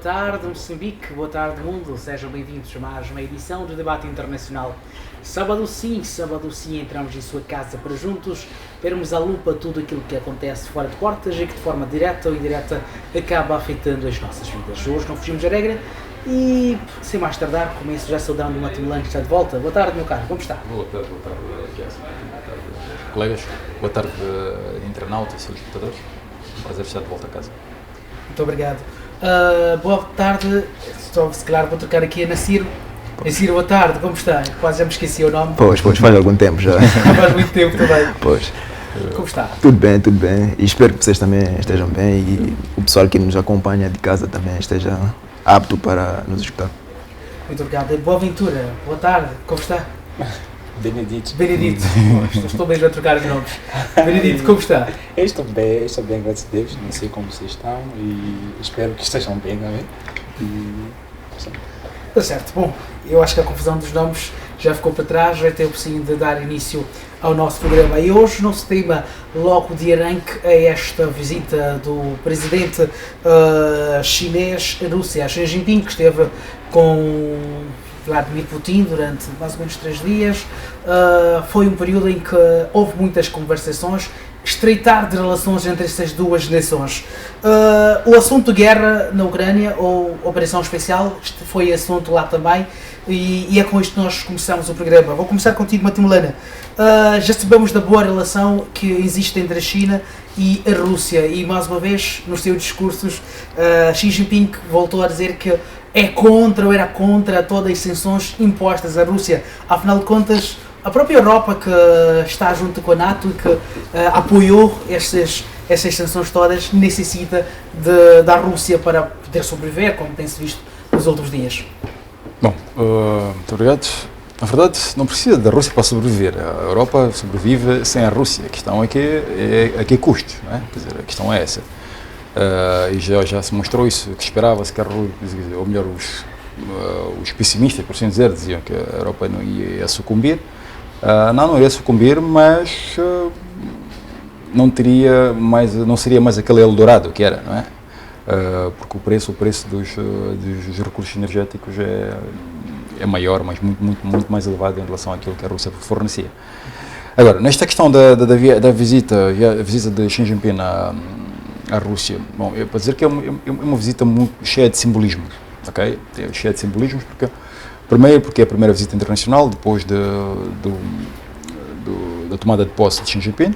tarde Moçambique, boa tarde mundo, sejam bem-vindos a mais uma edição do Debate Internacional. Sábado sim, entramos em sua casa para juntos vermos à lupa tudo aquilo que acontece fora de portas e que de forma direta ou indireta acaba afetando as nossas vidas. Hoje não fugimos da regra e, sem mais tardar, começo já saudando o Matheus Lange, está de volta. Boa tarde, meu caro, como está? Boa tarde, colegas, boa tarde, internautas e espectadores. Prazer estar de volta a casa. Muito obrigado. Boa tarde, se calhar vou trocar aqui a Nassiro. Nassiro, boa tarde, como está? Quase já me esqueci o nome. Pois, faz algum tempo já. Faz muito tempo também. Pois. Como está? Tudo bem. E espero que vocês também estejam bem e o pessoal que nos acompanha de casa também esteja apto para nos escutar. Muito obrigado. Boa Ventura, boa tarde, como está? Benedito. Estou mesmo a trocar os nomes. Benedito, como está? Eu estou bem, graças a Deus. Não sei como vocês estão e espero que estejam bem também. Está certo. Bom, eu acho que a confusão dos nomes já ficou para trás, já tenho preciso de dar início ao nosso programa. E hoje, nosso tema, logo de arranque, é esta visita do presidente chinês à Rússia, Xi Jinping, que esteve com Vladimir Putin durante mais ou menos 3 dias. Foi um período em que houve muitas conversações, estreitar de relações entre estas duas nações. O assunto guerra na Ucrânia, ou operação especial, foi assunto lá também, e é com isto que nós começamos o programa. Vou começar contigo, Matimulana. Já sabemos da boa relação que existe entre a China e a Rússia, e mais uma vez, nos seus discursos, Xi Jinping voltou a dizer que é contra ou era contra todas as sanções impostas à Rússia. Afinal de contas, a própria Europa, que está junto com a NATO e que apoiou essas sanções todas, necessita da Rússia para poder sobreviver, como tem-se visto nos últimos dias. Bom, muito obrigado. Na verdade, não precisa da Rússia para sobreviver. A Europa sobrevive sem a Rússia. A questão é que custe, não é? Quer dizer, a questão é essa. E já se mostrou isso, que esperava-se que a Rússia, ou melhor, os pessimistas, por assim dizer, diziam que a Europa não ia sucumbir. Não iria sucumbir, mas não seria mais aquele Eldorado que era, não é? Porque o preço dos recursos energéticos é maior, mas muito mais elevado em relação àquilo que a Rússia fornecia. Agora, nesta questão da visita de Xi Jinping à Rússia, bom, é para dizer que é uma visita muito cheia de simbolismos, ok? Cheia de simbolismos, primeiro porque é a primeira visita internacional depois da tomada de posse de Xi Jinping,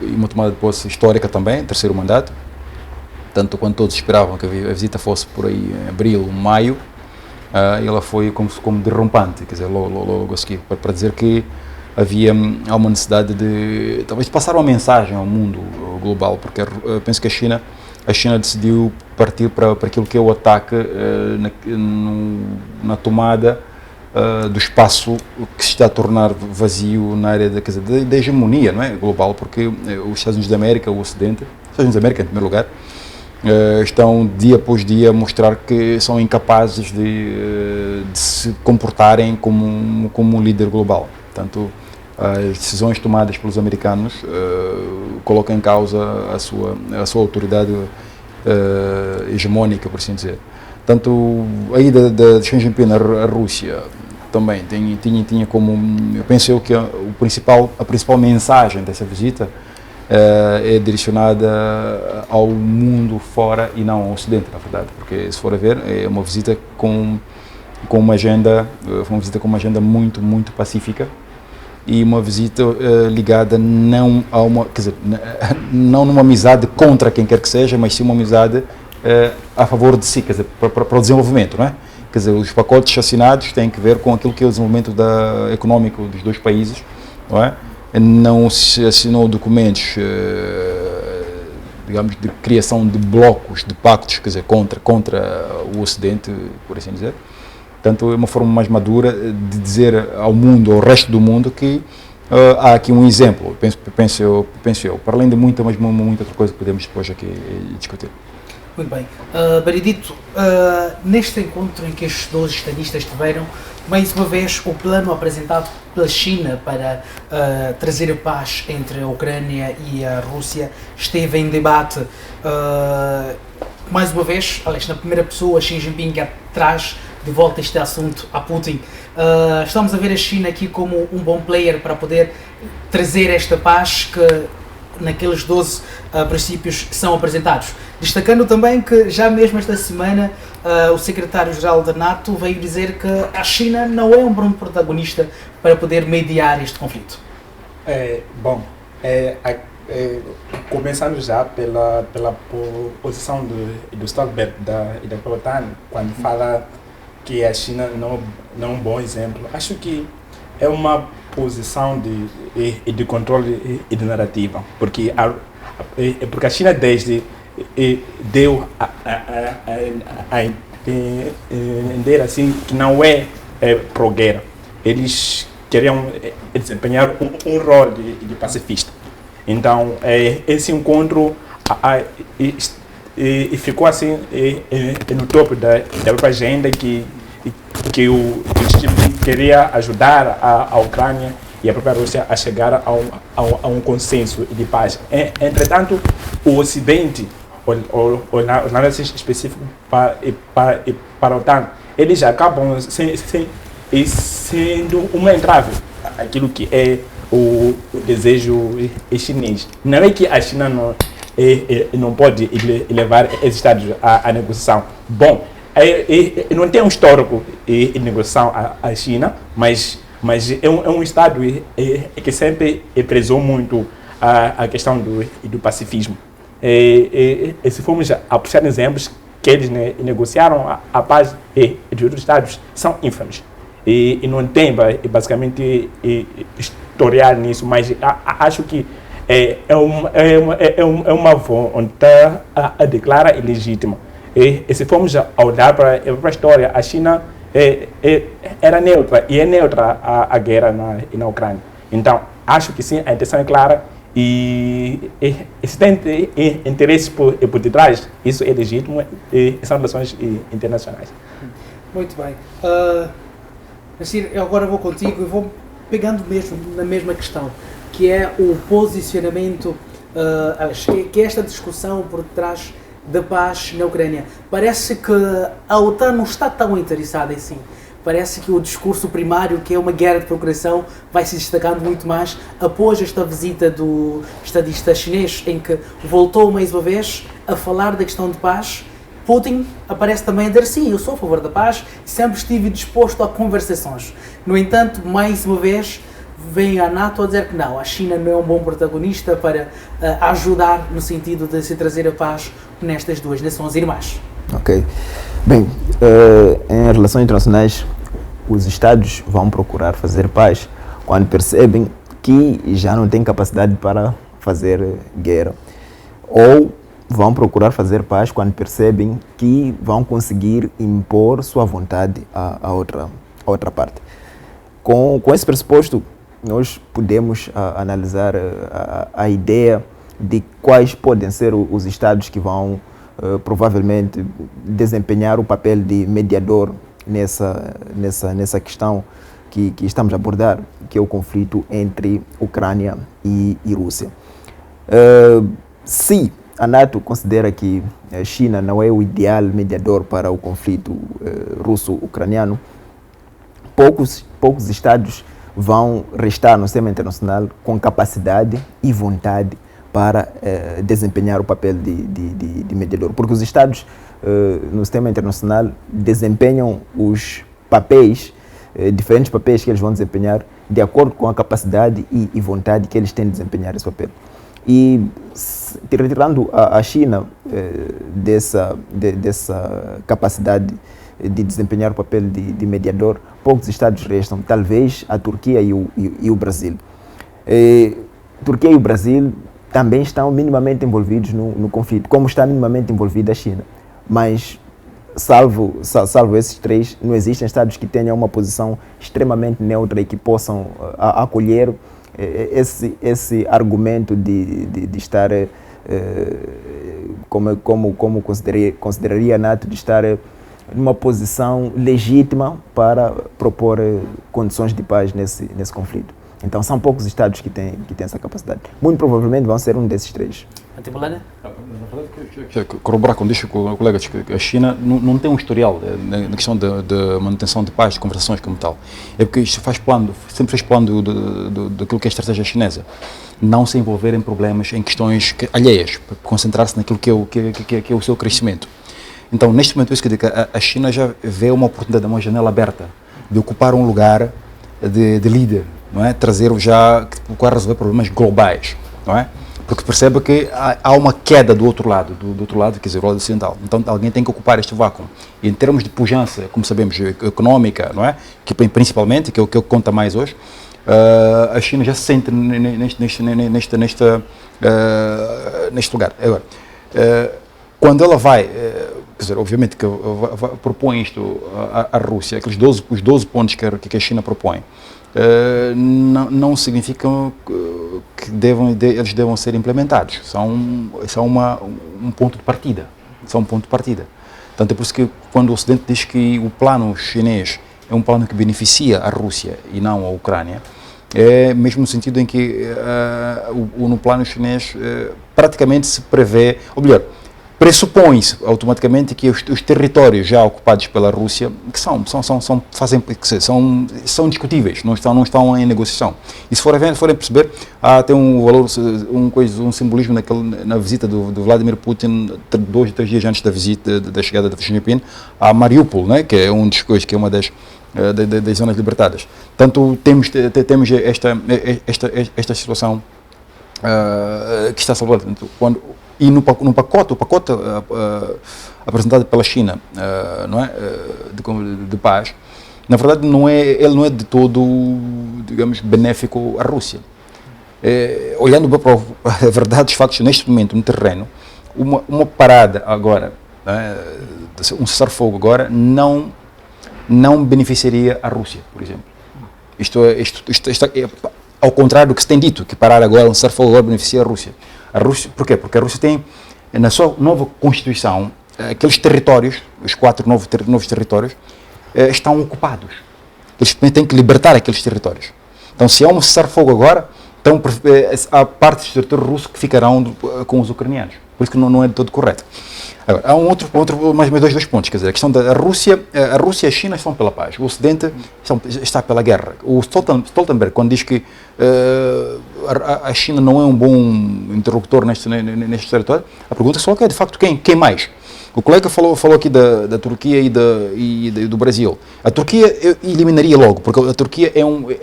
e uma tomada de posse histórica também, terceiro mandato, tanto quanto todos esperavam que a visita fosse por aí em abril, maio, e ela foi como derrompante, quer dizer, logo a seguir, para dizer que há uma necessidade de talvez passar uma mensagem ao mundo global, porque penso que a China decidiu partir para aquilo que é o ataque na tomada do espaço que se está a tornar vazio na área da hegemonia, não é, global, porque os Estados Unidos da América, o Ocidente, os Estados Unidos da América em primeiro lugar, estão dia após dia a mostrar que são incapazes de se comportarem como um líder global. Portanto, as decisões tomadas pelos americanos colocam em causa a sua autoridade hegemónica, por assim dizer. Tanto a ida de Xi Jinping à Rússia também tinha como, eu penso que a principal mensagem dessa visita é direcionada ao mundo fora e não ao Ocidente, na verdade, porque se for a ver, é uma visita com uma agenda muito, muito pacífica, e uma visita ligada não numa amizade contra quem quer que seja, mas sim uma amizade a favor de si, quer dizer, para o desenvolvimento, não é? Quer dizer, os pacotes assinados têm que ver com aquilo que é o desenvolvimento econômico dos dois países, não é? Não se assinou documentos, digamos, de criação de blocos, de pactos, quer dizer, contra o Ocidente, por assim dizer. Portanto, é uma forma mais madura de dizer ao mundo, ao resto do mundo, que há aqui um exemplo, penso eu, para além de muita outra coisa que podemos depois aqui discutir. Muito bem. Benedito, neste encontro em que estes dois estadistas estiveram, mais uma vez o plano apresentado pela China para trazer a paz entre a Ucrânia e a Rússia esteve em debate. mais uma vez, aliás, na primeira pessoa, Xi Jinping traz de volta este assunto a Putin. Estamos a ver a China aqui como um bom player para poder trazer esta paz que naqueles 12 princípios são apresentados. Destacando também que já mesmo esta semana o secretário-geral da NATO veio dizer que a China não é um bom protagonista para poder mediar este conflito. Começando já pela posição do Stoltenberg e da OTAN, quando fala que a China não é um bom exemplo, acho que é uma posição de controle e de narrativa, porque a China desde deu a entender assim que não é pro-guerra. Eles queriam desempenhar um rol de pacifista. Então, esse encontro ficou assim no topo da própria agenda que o Xi Jinping queria ajudar a Ucrânia e a própria Rússia a chegar a um consenso de paz. Entretanto, o Ocidente, os análises específicos para a OTAN, eles acabam sendo uma entrave aquilo que é o desejo chinês. Não é que a China não pode levar esses estados à negociação. Bom, não tem um histórico de negociação a China, mas é um estado que sempre prezou muito a questão do pacifismo. Se formos a puxar exemplos que eles negociaram a paz de outros estados, são ínfimos. E não tem basicamente historial nisso, mas acho que é uma vontade declara ilegítima. E se formos a olhar para a história, a China era neutra e é neutra a guerra na Ucrânia. Então, acho que sim, a intenção é clara e se tem interesse por detrás, isso é legítimo e são relações internacionais. Muito bem. Assim, agora vou contigo e vou pegando mesmo na mesma questão, que é o posicionamento, que é esta discussão por trás da paz na Ucrânia. Parece que a OTAN não está tão interessada em si. Parece que o discurso primário, que é uma guerra de procuração, vai se destacando muito mais após esta visita do estadista chinês, em que voltou mais uma vez a falar da questão de paz. Putin aparece também a dizer sim, eu sou a favor da paz, sempre estive disposto a conversações. No entanto, mais uma vez, vem a NATO a dizer que não, a China não é um bom protagonista para ajudar no sentido de se trazer a paz nestas duas nações irmãs. Ok. Bem, em relações internacionais, os Estados vão procurar fazer paz quando percebem que já não têm capacidade para fazer guerra. Ou vão procurar fazer paz quando percebem que vão conseguir impor sua vontade à outra parte. Com esse pressuposto, nós podemos analisar a ideia de quais podem ser os Estados que vão provavelmente desempenhar o papel de mediador nessa questão que estamos a abordar, que é o conflito entre Ucrânia e Rússia. Se a NATO considera que a China não é o ideal mediador para o conflito russo-ucraniano, poucos Estados vão restar no sistema internacional com capacidade e vontade para desempenhar o papel de mediador. Porque os Estados no sistema internacional desempenham os papéis, diferentes papéis que eles vão desempenhar de acordo com a capacidade e vontade que eles têm de desempenhar esse papel. E retirando a China dessa capacidade de desempenhar o papel de mediador, poucos Estados restam, talvez a Turquia e o Brasil. Turquia e o Brasil também estão minimamente envolvidos no conflito, como está minimamente envolvida a China. Mas, salvo esses três, não existem Estados que tenham uma posição extremamente neutra e que possam acolher esse argumento de estar, como consideraria a NATO, de estar numa posição legítima para propor condições de paz nesse conflito. Então, são poucos Estados que têm essa capacidade. Muito provavelmente vão ser um desses três. Antibolana? Corroborar com o com o colega, que a China não tem um historial na questão de manutenção de paz, de conversações como tal. É porque isto sempre fez plano daquilo que é a estratégia chinesa. Não se envolver em problemas, em questões alheias, para concentrar-se naquilo que é o seu crescimento. Então, neste momento, isso que eu digo, a China já vê uma oportunidade, uma janela aberta, de ocupar um lugar de líder, não é? Trazer já, para resolver problemas globais, não é? Porque percebe que há uma queda do outro lado, quer dizer, do lado ocidental. Então alguém tem que ocupar este vácuo. E em termos de pujança, como sabemos, económica, não é? Que principalmente, que é o que conta mais hoje, a China já se sente neste lugar. Agora, quando ela vai, quer dizer, obviamente que propõe isto à Rússia, os 12 pontos que a China propõe, não significam que eles devam ser implementados. São um ponto de partida. São um ponto de partida. Portanto, é por isso que quando o Ocidente diz que o plano chinês é um plano que beneficia a Rússia e não a Ucrânia, é mesmo no sentido em que no plano chinês praticamente se prevê, ou melhor, pressupõe-se automaticamente que os territórios já ocupados pela Rússia, que são discutíveis, não estão em negociação. E se forem perceber, tem um valor, um simbolismo na visita do Vladimir Putin 2 ou 3 dias antes da chegada de Xi Jinping a Mariupol, né, que é que é uma das zonas libertadas. Portanto, temos esta situação que está salvada. E no pacote apresentado pela China, não é, de paz, na verdade ele não é de todo, digamos, benéfico à Rússia. Olhando para a verdade dos factos neste momento no terreno, uma parada agora, um cessar-fogo agora não beneficiaria a Rússia, por exemplo. Isto é ao contrário do que se tem dito, que parar agora, um cessar-fogo agora beneficia a Rússia. Porquê? Porque a Rússia tem, na sua nova Constituição, aqueles territórios, os 4 novos territórios, estão ocupados. Eles têm que libertar aqueles territórios. Então, se há um cessar-fogo agora, então, há partes do território russo que ficarão com os ucranianos. Por isso que não é de todo correto. Agora, há mais dois pontos. Quer dizer, a questão da Rússia e a China estão pela paz. O Ocidente está pela guerra. O Stoltenberg, quando diz que a China não é um bom interlocutor neste território, a pergunta só é, de facto, quem mais? O colega falou aqui da Turquia e do Brasil. A Turquia eliminaria logo, porque a Turquia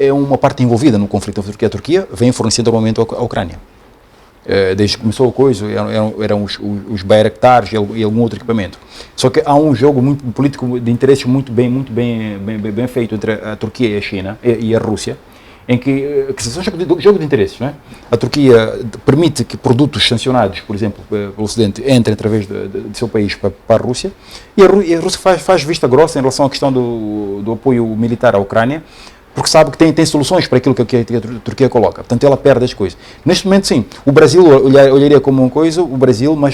é uma parte envolvida no conflito. A Turquia vem fornecendo armamento à Ucrânia. Desde que começou a coisa, eram os Bayraktars e algum outro equipamento. Só que há um jogo político de interesses muito bem feito entre a Turquia e a China e a Rússia, em que são jogo de interesses, não é? A Turquia permite que produtos sancionados, por exemplo, pelo Ocidente, entrem através do seu país para a Rússia, e a Rússia faz vista grossa em relação à questão do apoio militar à Ucrânia, porque sabe que tem soluções para aquilo que a Turquia coloca. Portanto, ela perde as coisas. Neste momento, sim, o Brasil olharia como uma coisa,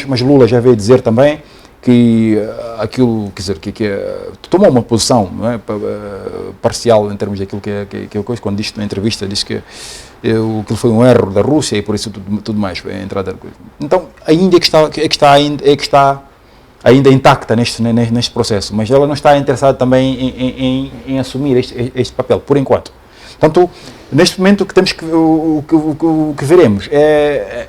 mas Lula já veio dizer também que aquilo, quer dizer, que tomou uma posição, não é, parcial em termos daquilo que é a coisa, quando disse na entrevista, disse que aquilo foi um erro da Rússia e por isso tudo mais, a entrada da coisa. Então, a Índia que está ainda intacta neste processo, mas ela não está interessada também em assumir este papel, por enquanto. Portanto, neste momento o que veremos é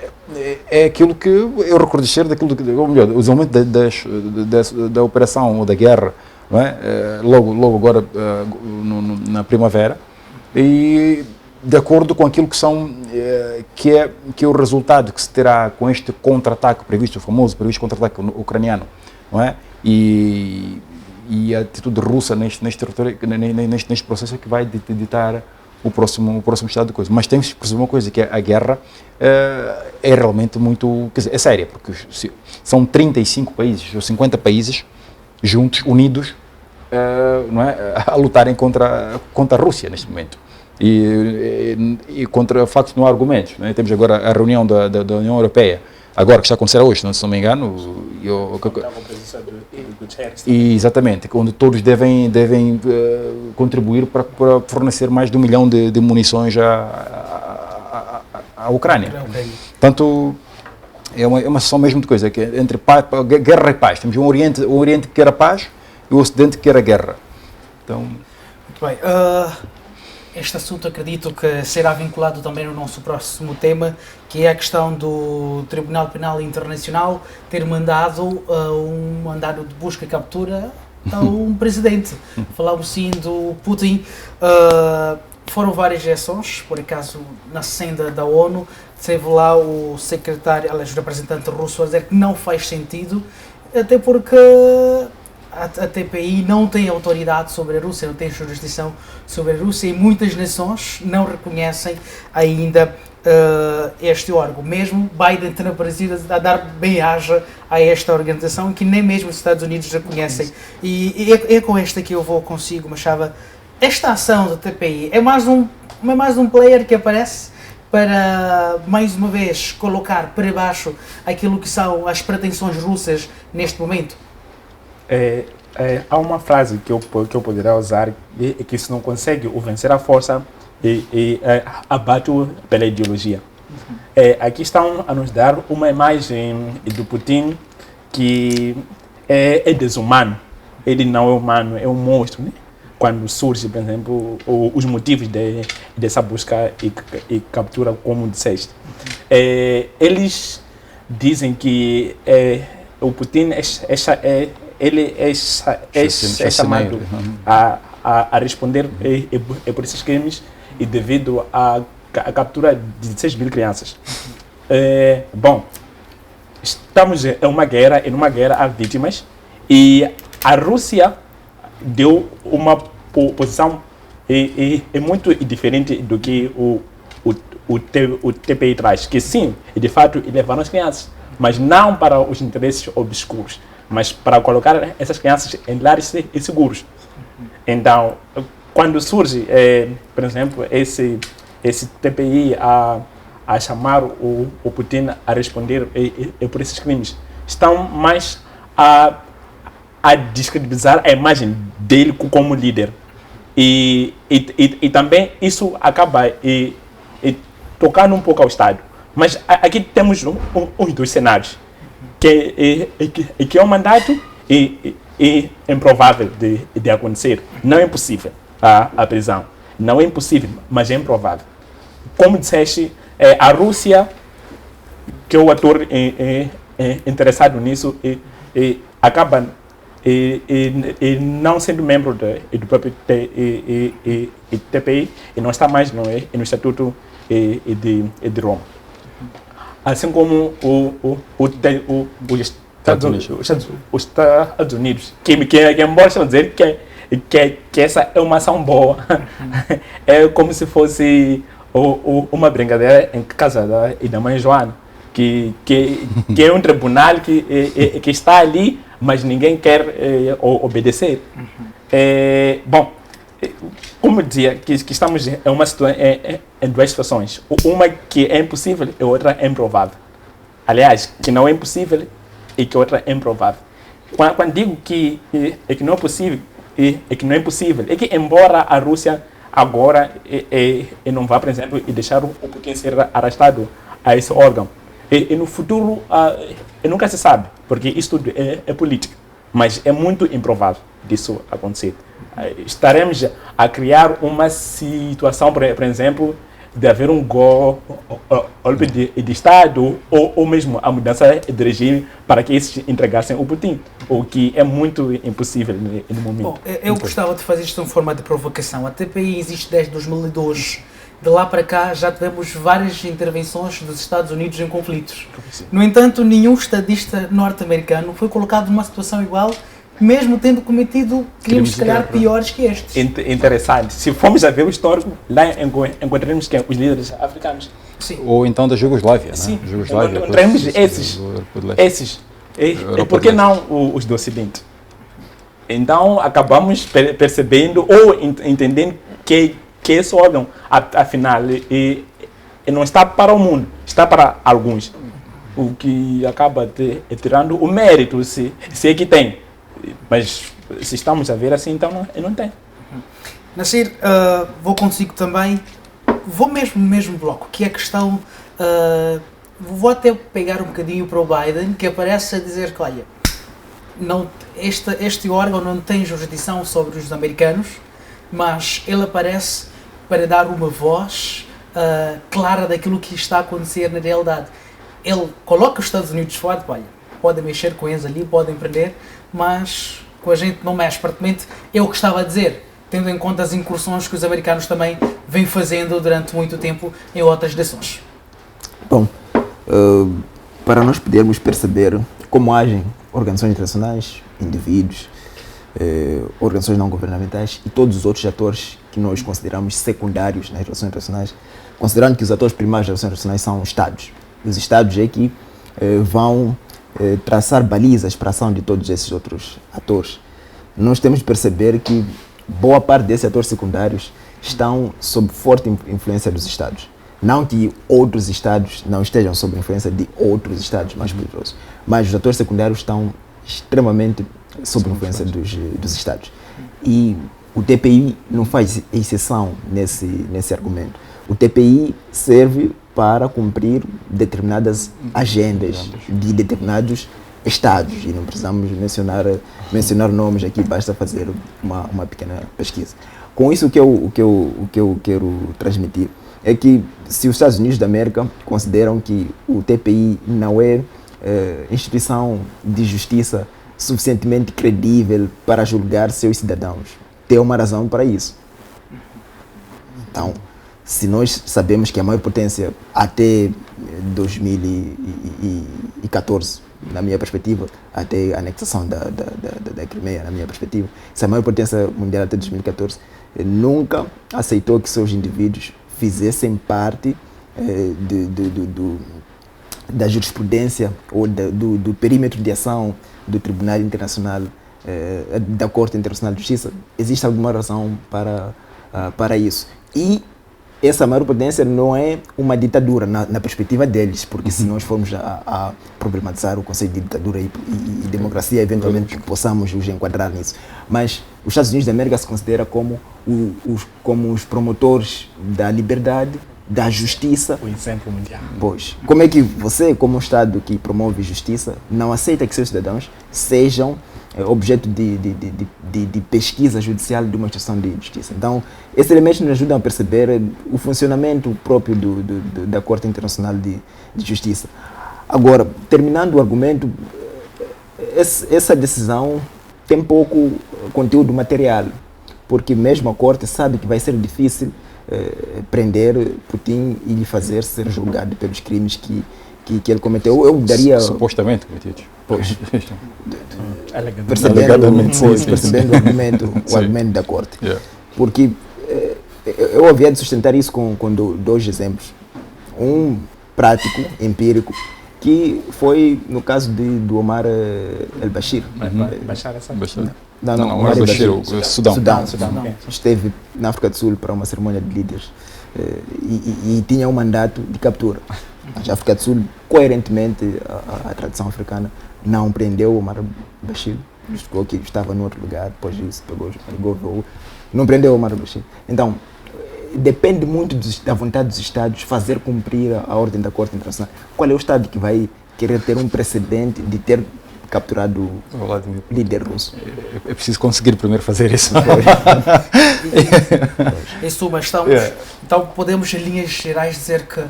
aquilo que eu recordo ser daquilo ou melhor, o desenvolvimento da operação ou da guerra, não é? Logo agora na primavera, e de acordo com aquilo que é o resultado que se terá com este contra-ataque previsto, o famoso previsto contra-ataque ucraniano, não é? E a atitude russa neste território, neste processo que vai ditar o próximo estado de coisas. Mas temos que perceber uma coisa, que a guerra é realmente muito, quer dizer, é séria, porque são 35 países, ou 50 países juntos, unidos, não é? A lutarem contra a Rússia neste momento. E contra factos não há argumentos. Não é? Temos agora a reunião da União Europeia, agora que está a acontecer hoje, se não me engano. Exatamente, onde todos devem contribuir para fornecer mais de 1 milhão de munições à Ucrânia. Portanto, é uma sessão mesmo de coisa, que é entre guerra e paz. Temos o Oriente que quer a paz e o Ocidente que quer a guerra. Então, Muito bem. Este assunto acredito que será vinculado também no nosso próximo tema, que é a questão do Tribunal Penal Internacional ter mandado um mandado de busca e captura a um presidente. Falamos sim do Putin. Foram várias reações, por acaso na senda da ONU, teve lá o secretário, aliás, o representante russo a dizer que não faz sentido, até porque a TPI não tem autoridade sobre a Rússia, não tem jurisdição sobre a Rússia e muitas nações não reconhecem ainda este órgão. Mesmo Biden tem aparecido a dar bem-aja a esta organização que nem mesmo os Estados Unidos reconhecem. E é com esta que eu vou consigo, Machava. Esta ação da TPI é mais um player que aparece para, mais uma vez, colocar para baixo aquilo que são as pretensões russas neste momento? Há uma frase que eu poderia usar, que se não consegue vencer a força, abate-o pela ideologia. Aqui estão a nos dar uma imagem do Putin que é desumano. Ele não é humano, é um monstro, né? Quando surge, por exemplo, os motivos dessa busca e captura, como disseste. Eles dizem que o Putin é chamado a responder por esses crimes e devido à captura de 16 mil crianças. Bom, estamos em uma guerra há vítimas e a Rússia deu uma posição muito diferente do que o TPI traz, que sim, de fato, levaram as crianças, mas não para os interesses obscuros, mas para colocar essas crianças em lares seguros. Então, quando surge, por exemplo, esse TPI a chamar o Putin a responder por esses crimes, estão mais a descredibilizar a imagem dele como líder. E também isso acaba tocando um pouco ao Estado. Mas aqui temos os dois cenários, que é um mandato improvável de acontecer. Não é impossível a prisão. Não é impossível, mas é improvável. Como disseste, a Rússia, que é o ator interessado nisso, acaba não sendo membro do próprio TPI e não está mais no Estatuto de Roma. Assim como os Estados Unidos, que embora estão dizendo que essa é uma ação boa, é como se fosse uma brincadeira em casa da mãe Joana, que é um tribunal que está ali, mas ninguém quer obedecer. Bom, como eu dizia, que estamos em duas situações. Uma que é impossível e outra é improvável. Aliás, que não é impossível e que outra é improvável. Quando digo que não é possível, é que embora a Rússia agora não vá, por exemplo, deixar o Putin ser arrastado a esse órgão, e no futuro nunca se sabe, porque isso tudo é política, mas é muito improvável disso acontecer. Estaremos a uma situação, por exemplo, de haver um golpe de Estado ou mesmo a mudança de regime para que esses entregassem o Putin, o que é muito impossível no momento. Bom, eu gostava de fazer isto em forma de provocação. A TPI existe desde 2012. De lá para cá já tivemos várias intervenções dos Estados Unidos em conflitos. Sim. No entanto, nenhum estadista norte-americano foi colocado numa situação igual, mesmo tendo cometido crimes, se calhar, piores que estes. Interessante. Se formos a ver o histórico, lá encontraremos que os líderes africanos. Sim. ou então da Jugoslávia, Sim, né? Jugoslávia, encontramos esses. E por que não os do Ocidente? Então, acabamos percebendo ou entendendo que esse órgão, afinal, não está para o mundo, está para alguns. O que acaba tirando o mérito, se é que tem. Mas se estamos a ver assim, então não tem. Nassir, vou consigo também, vou mesmo bloco, que é a questão vou até pegar um bocadinho para o Biden, que aparece a dizer que, olha, não, este órgão não tem jurisdição sobre os americanos, mas ele aparece para dar uma voz clara daquilo que está a acontecer na realidade. Ele coloca os Estados Unidos fora, olha, podem mexer com eles ali, podem prender, mas com a gente não mexe. Praticamente é o que estava a dizer, tendo em conta as incursões que os americanos também vêm fazendo durante muito tempo em outras nações. Bom, para nós podermos perceber como agem organizações internacionais, indivíduos, organizações não governamentais e todos os outros atores que nós consideramos secundários nas relações internacionais, considerando que os atores primários das relações internacionais são Estados. Os Estados é que vão traçar balizas para a ação de todos esses outros atores. Nós temos de perceber que boa parte desses atores secundários estão sob forte influência dos Estados. Não que outros Estados não estejam sob influência de outros Estados mais poderosos, mas os atores secundários estão extremamente sob influência dos Estados. E o TPI não faz exceção nesse argumento. O TPI serve para cumprir determinadas agendas de determinados Estados, e não precisamos mencionar nomes aqui, basta fazer uma pequena pesquisa. Com isso, o que eu quero transmitir é que se os Estados Unidos da América consideram que o TPI não é instituição de justiça suficientemente credível para julgar seus cidadãos, tem uma razão para isso. Então, se nós sabemos que a maior potência até 2014, na minha perspectiva, até a anexação da Crimeia, na minha perspectiva, se a maior potência mundial até 2014 nunca aceitou que seus indivíduos fizessem parte da jurisprudência ou do perímetro de ação do Tribunal Internacional, da Corte Internacional de Justiça, existe alguma razão para isso. E essa maior potência não é uma ditadura na perspectiva deles, porque se nós formos a problematizar o conceito de ditadura e democracia, eventualmente possamos os enquadrar nisso. Mas os Estados Unidos da América se considera como os promotores da liberdade, da justiça. O exemplo mundial. Pois, como é que você, como um Estado que promove justiça, não aceita que seus cidadãos sejam objeto de pesquisa judicial de uma instituição de justiça? Então, esses elementos nos ajudam a perceber o funcionamento próprio da Corte Internacional de Justiça. Agora, terminando o argumento, essa decisão tem pouco conteúdo material, porque mesmo a Corte sabe que vai ser difícil prender Putin e lhe fazer ser julgado pelos crimes que ele cometeu. Eu daria... Supostamente cometidos. Pois. Alegadamente, percebendo o argumento da Corte. Yeah. Porque eu havia de sustentar isso com dois exemplos. Um prático, empírico, que foi no caso do Omar el-Bashir. Bashar Assad. Não, Omar el-Bashir, o Sudão. Sudão. Esteve na África do Sul para uma cerimônia de líderes e tinha um mandato de captura. Mas a África do Sul, coerentemente, a tradição africana, não prendeu Omar el-Bashir. Justificou que estava em outro lugar, depois disso pegou o voo. Não prendeu Omar el-Bashir. Então, depende muito da vontade dos Estados fazer cumprir a ordem da Corte Internacional. Qual é o Estado que vai querer ter um precedente de ter capturado o líder russo? É preciso conseguir primeiro fazer isso. Em suma, então podemos em linhas gerais dizer que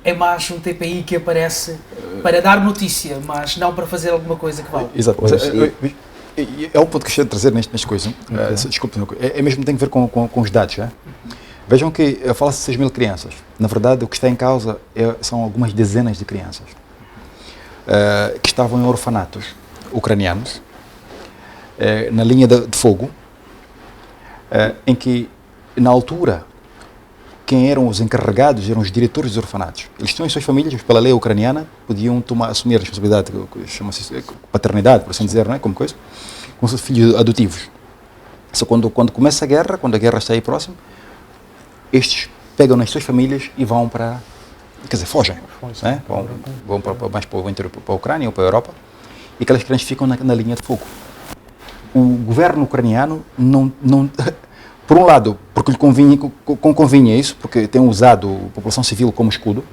é mais um TPI que aparece para dar notícia, mas não para fazer alguma coisa que vale. Exato. É um ponto que eu estou a trazer nesta coisa. Desculpe, é mesmo tem a ver com os dados. Vejam que fala-se de 6 mil crianças. Na verdade, o que está em causa são algumas dezenas de crianças que estavam em orfanatos ucranianos, na linha de fogo, em que, na altura, quem eram os encarregados eram os diretores dos orfanatos. Eles tinham as suas famílias, mas pela lei ucraniana podiam assumir a responsabilidade, chama-se paternidade, por assim dizer, não é? Como coisa, com seus filhos adotivos. Só quando começa a guerra, quando a guerra está aí próximo, estes pegam nas suas famílias e vão para, quer dizer, fogem, né? Vão mais para o interior, para a Ucrânia ou para a Europa, e aquelas crianças ficam na linha de fogo. O governo ucraniano não por um lado, porque lhe convinha isso, porque tem usado a população civil como escudo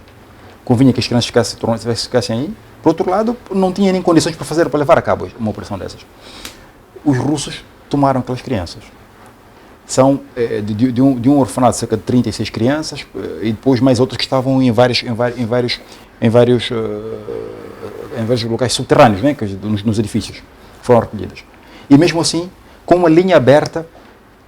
convinha que as crianças ficassem aí. Por outro lado, não tinha nem condições para levar a cabo uma operação dessas. Os russos tomaram aquelas crianças. São de um orfanato cerca de 36 crianças e depois mais outros que estavam em vários locais subterrâneos, né, nos edifícios, foram recolhidas. E mesmo assim, com uma linha aberta,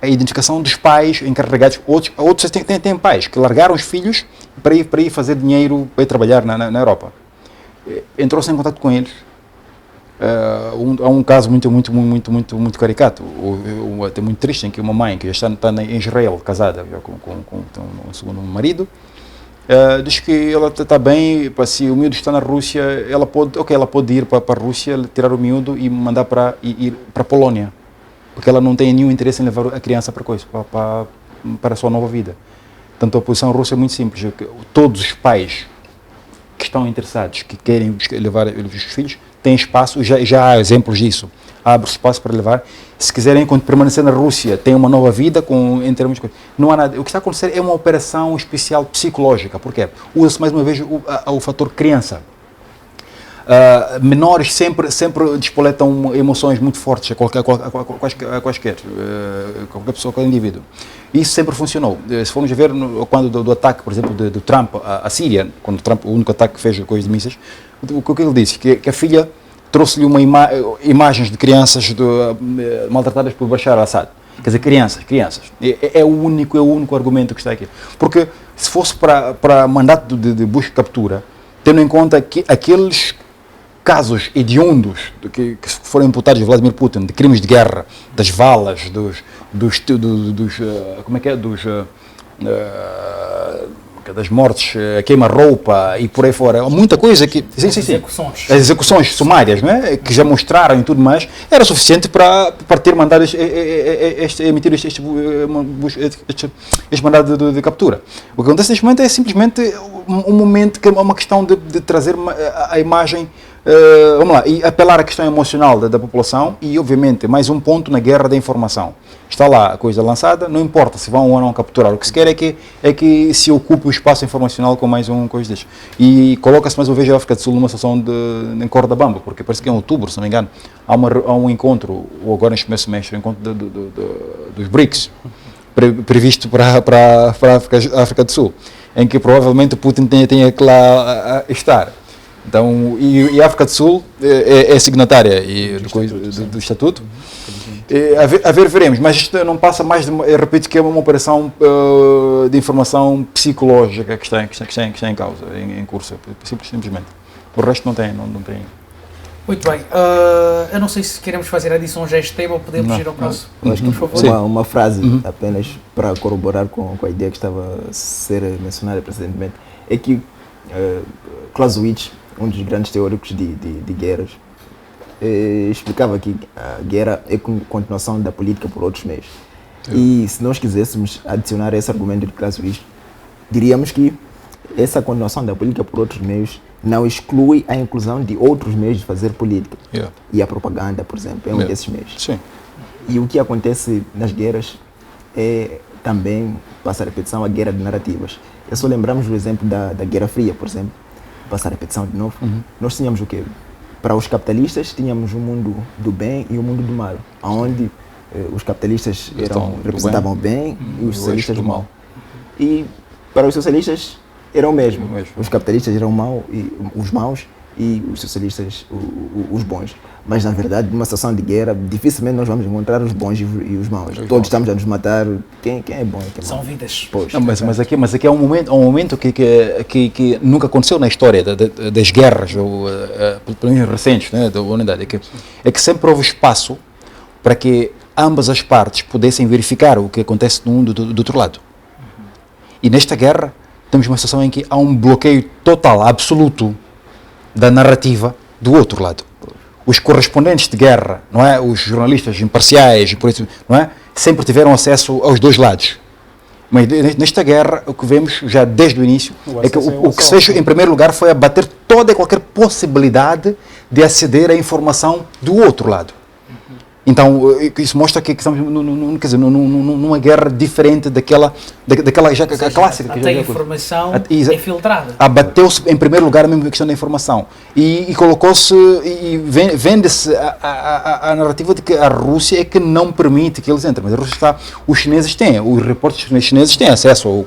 a identificação dos pais encarregados, outros têm pais que largaram os filhos para ir fazer dinheiro, para ir trabalhar na Europa. Entrou-se em contato com eles. Há um caso muito caricato, até muito triste, em que uma mãe que já está em Israel, casada já com um segundo marido, diz que ela está bem, se o miúdo está na Rússia, ela pode ir para a Rússia, tirar o miúdo e mandar ir para a Polónia, porque ela não tem nenhum interesse em levar a criança para a sua nova vida. Portanto, a posição russa é muito simples, todos os pais que estão interessados, que querem levar os filhos, têm espaço, já há exemplos disso, abre espaço para levar. Se quiserem permanecer na Rússia, tem uma nova vida em termos de coisas. Não há nada. O que está a acontecer é uma operação especial psicológica. Por quê? Usa-se mais uma vez o fator criança. Menores sempre despoletam emoções muito fortes a qualquer pessoa, qualquer indivíduo. Isso sempre funcionou. Se formos ver quando do ataque, por exemplo, do Trump à Síria, quando Trump, o único ataque que fez com os mísseis, o que ele disse? Que a filha trouxe-lhe imagens de crianças maltratadas por Bashar al-Assad. Quer dizer, crianças. É o único argumento que está aqui. Porque se fosse para mandato de busca e captura, tendo em conta que aqueles casos hediondos que foram imputados a Vladimir Putin, de crimes de guerra, das valas, das mortes, queima-roupa e por aí fora, muita coisa que... As execuções sumárias, não é? Que já mostraram e tudo mais, era suficiente para ter mandado emitir este mandado de captura. O que acontece neste momento é simplesmente um momento que é uma questão de trazer a imagem, vamos lá, e apelar à questão emocional da população e, obviamente, mais um ponto na guerra da informação. Está lá a coisa lançada, não importa se vão ou não capturar, o que se quer é que se ocupe o espaço informacional com mais um coisa deste. E coloca-se mais uma vez a África do Sul numa situação em corda bamba, porque parece que em outubro, se não me engano, há um encontro, ou agora neste primeiro semestre, um encontro dos BRICS, previsto para a África do Sul, em que provavelmente o Putin tenha que lá estar. Então, e a África do Sul é signatária do Estatuto. A ver, veremos, mas isto não passa mais de, repito, que é uma operação de informação psicológica que está em causa, em curso, simplesmente. O resto não tem. Muito bem, eu não sei se queremos fazer adições a este tema ou podemos ir ao próximo. Acho que, por favor. Uma frase, apenas para corroborar com a ideia que estava a ser mencionada precedentemente, é que Clausewitz, um dos grandes teóricos de guerras, explicava que a guerra é continuação da política por outros meios. E se nós quiséssemos adicionar esse argumento de Clausewitz, diríamos que essa continuação da política por outros meios não exclui a inclusão de outros meios de fazer política. E a propaganda, por exemplo, é um desses meios. Sim. E o que acontece nas guerras é também, passa a repetição, a guerra de narrativas. É só lembrarmos do exemplo da Guerra Fria, por exemplo, passa a repetição de novo. Nós tínhamos o quê? Para os capitalistas, tínhamos o mundo do bem e o mundo do mal, onde os capitalistas representavam o bem e os socialistas o mal. E para os socialistas era o mesmo. Os capitalistas eram os maus e os socialistas os bons. Mas, na verdade, numa situação de guerra, dificilmente nós vamos encontrar os bons e os maus. Todos estamos a nos matar. Quem é bom e quem é mau? São vidas. Pois, não, mas aqui é um momento que nunca aconteceu na história das guerras, ou pelo menos recentes, né, da humanidade. É que sempre houve espaço para que ambas as partes pudessem verificar o que acontece no mundo do outro lado. E nesta guerra, temos uma situação em que há um bloqueio total, absoluto, da narrativa do outro lado. Os correspondentes de guerra, não é? Os jornalistas imparciais, por isso, não é? Sempre tiveram acesso aos dois lados. Mas nesta guerra, o que vemos já desde o início é que o que se fez em primeiro lugar foi abater toda e qualquer possibilidade de aceder à informação do outro lado. Então, isso mostra que estamos quer dizer, numa guerra diferente daquela já clássica. Até a informação é filtrada. Abateu-se, em primeiro lugar, a mesma questão da informação. E colocou-se, e vende-se a narrativa de que a Rússia é que não permite que eles entrem. Mas a Rússia os chineses têm, os repórteres chineses têm acesso,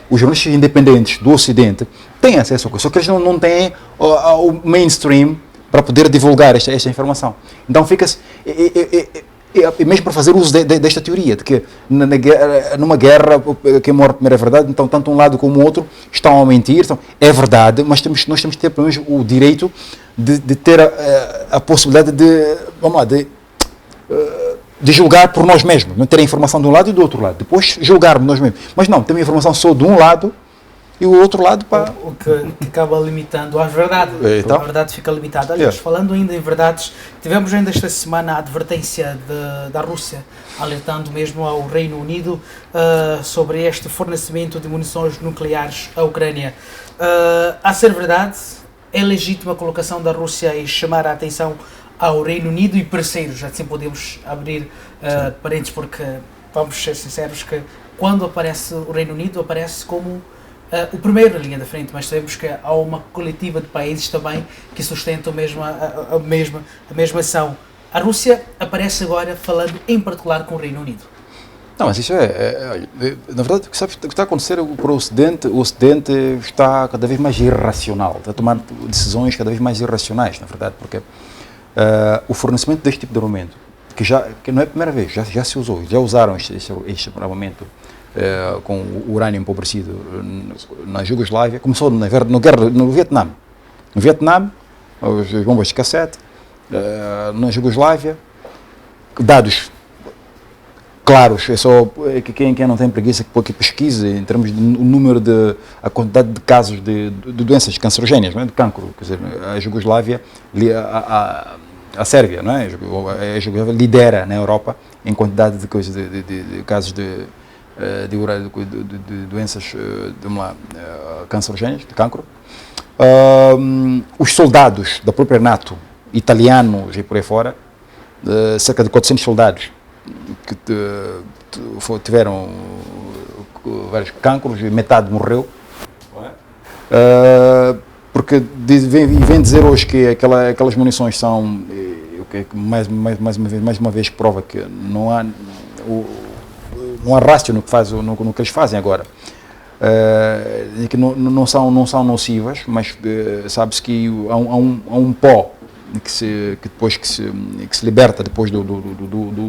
os jornalistas independentes do Ocidente têm acesso a coisa, só que eles não têm o mainstream para poder divulgar esta informação. Então fica-se, e mesmo para fazer uso desta teoria, de que numa guerra, quem morre primeiro é verdade, então tanto um lado como o outro estão a mentir, então, é verdade, mas nós temos que ter pelo menos o direito de ter a possibilidade de julgar por nós mesmos, não ter a informação de um lado e do outro lado, depois julgarmos nós mesmos. Mas não, temos a informação só de um lado e o outro lado para... O que acaba limitando a verdade. Então, a verdade fica limitada. Aliás, falando ainda em verdades, tivemos ainda esta semana a advertência da Rússia, alertando mesmo ao Reino Unido sobre este fornecimento de munições nucleares à Ucrânia. A ser verdade, é legítima a colocação da Rússia e chamar a atenção ao Reino Unido e parceiros, assim podemos abrir parênteses, porque vamos ser sinceros que quando aparece o Reino Unido, aparece como o primeiro na linha da frente, mas sabemos que há uma coletiva de países também que sustentam mesmo a mesma ação. A Rússia aparece agora falando em particular com o Reino Unido. Não, mas isso na verdade, o que está a acontecer para o Ocidente está cada vez mais irracional, está a tomar decisões cada vez mais irracionais, na verdade, porque o fornecimento deste tipo de armamento, que não é a primeira vez, já se usou, já usaram este armamento com o urânio empobrecido na Jugoslávia, começou no Vietnã. No Vietnã, as bombas de cassete, na Jugoslávia, dados claros, é só quem não tem preguiça que pesquise em termos de número a quantidade de casos de doenças cancerogéneas, não é? De cancro, quer dizer, a Jugoslávia, a Sérvia, não é? A Jugoslávia lidera na Europa em quantidade de coisas, de casos de doenças cancerogéneas, de cancro. Os soldados da própria NATO, italianos e por aí fora, cerca de 400 soldados que tiveram vários cancros e metade morreu, porque vem dizer hoje que aquelas munições são, mais uma vez prova que não há rastro no que eles fazem agora, que não são nocivas, mas sabe-se que há um pó que depois se liberta depois do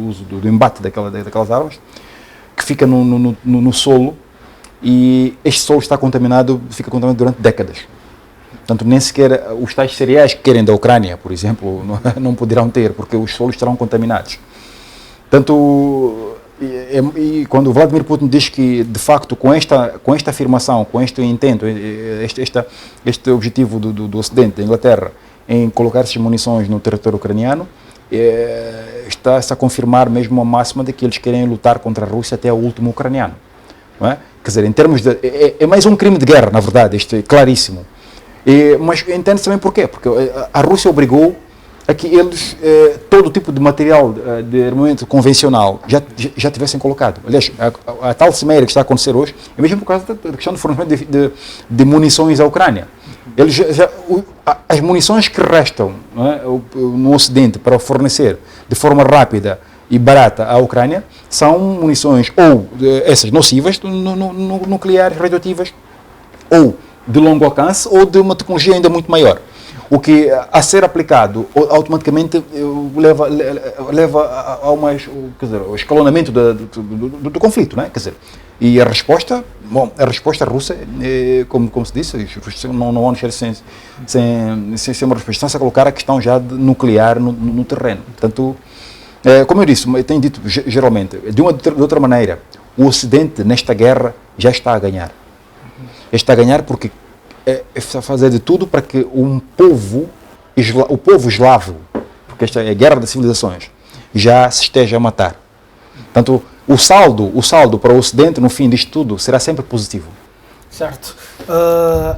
uso do embate daquelas armas, que fica no solo, e este solo fica contaminado durante décadas. Portanto, nem sequer os tais cereais que querem da Ucrânia, por exemplo, não poderão ter, porque os solos estarão contaminados. Portanto, e quando o Vladimir Putin diz que, de facto, com esta afirmação, com este intento, este objetivo do Ocidente, da Inglaterra, em colocar essas munições no território ucraniano, está-se a confirmar mesmo a máxima de que eles querem lutar contra a Rússia até o último ucraniano. Não é? Quer dizer, em termos de... É mais um crime de guerra, na verdade, isto é claríssimo. Mas entende-se também porquê, porque a Rússia obrigou a que eles, todo tipo de material de armamento convencional já tivessem colocado. Aliás, a tal cimeira que está a acontecer hoje é mesmo por causa da questão do fornecimento de munições à Ucrânia. As munições que restam, não é, no Ocidente para fornecer de forma rápida e barata à Ucrânia são munições ou essas nocivas, nucleares, radioativas, ou de longo alcance, ou de uma tecnologia ainda muito maior. O que, a ser aplicado, automaticamente leva ao escalonamento do conflito, não é? Quer dizer, e a resposta russa, como se disse, não vão ser sem uma resposta, sem colocar a questão já nuclear no terreno. Portanto, como eu disse, eu tenho dito geralmente, de outra maneira, o Ocidente nesta guerra já está a ganhar. Está a ganhar porque está a fazer de tudo para que o povo eslavo, porque esta é a guerra das civilizações, já se esteja a matar. Portanto, o saldo para o Ocidente, no fim disto tudo, será sempre positivo. Certo.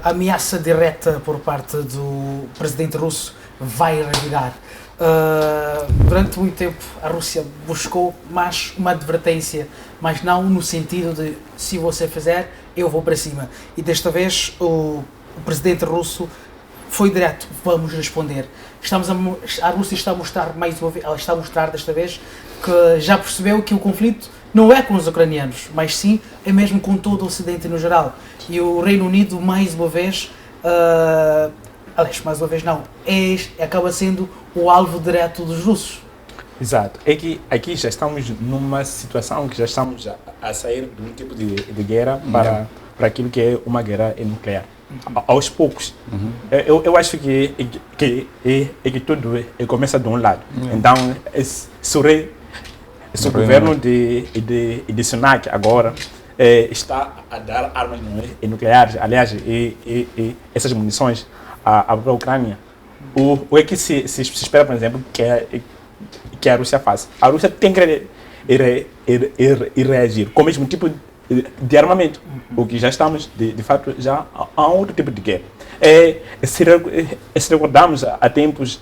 A ameaça direta por parte do presidente russo vai revirar. Durante muito tempo a Rússia buscou mais uma advertência, mas não no sentido de se você fizer, eu vou para cima. E desta vez o presidente russo foi direto, vamos responder. A Rússia está a mostrar mais uma vez, ela está a mostrar desta vez que já percebeu que o conflito não é com os ucranianos, mas sim é mesmo com todo o Ocidente no geral. E o Reino Unido, mais uma vez, mais uma vez não, acaba sendo o alvo direto dos russos. Exato. É que aqui já estamos numa situação que já estamos a sair de um tipo de guerra para aquilo que é uma guerra nuclear. Aos poucos. Eu acho que tudo começa de um lado. Então, se o governo de Sunak agora está a dar armas nucleares, aliás, essas munições à Ucrânia, o é que se espera, por exemplo, que a Rússia faça? A Rússia tem que reagir com o mesmo tipo de armamento, o que já estamos, de fato, já a um outro tipo de guerra. Se recordarmos há tempos,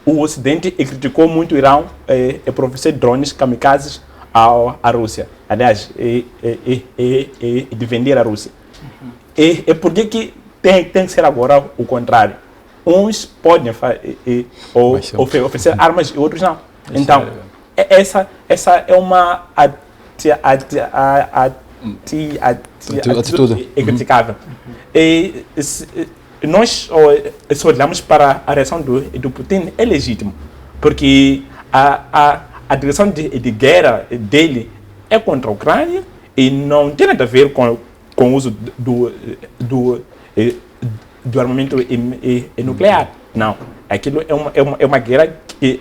o Ocidente criticou muito o Irão por oferecer drones kamikazes à Rússia, aliás, de vender à Rússia. E por que tem que ser agora o contrário? Uns podem oferecer armas e outros não. Então, essa é uma atitude criticável. E nós se olhamos para a reação do Putin, é legítimo, porque a direção de guerra dele é contra a Ucrânia e não tem nada a ver com o uso do armamento nuclear. Não, aquilo é uma guerra que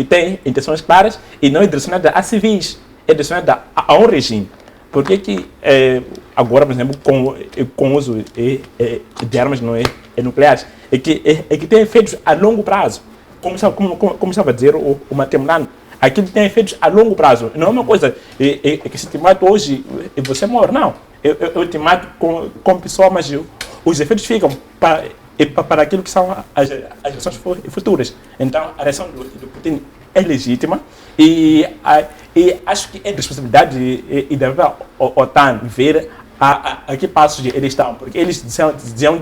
tem intenções claras e não é direcionada a civis, é direcionada a um regime. Por que agora, por exemplo, com o uso de armas nucleares, é que tem efeitos a longo prazo? Como estava a dizer o Matemlano, aquilo tem efeitos a longo prazo. Não é uma coisa que se te mata hoje e você morre, não. Eu te mato com pessoa, mas os efeitos ficam para aquilo que são as gerações futuras. Então, a reação do Putin é legítima e acho que é responsabilidade da OTAN ver a que passos eles estão, porque eles diziam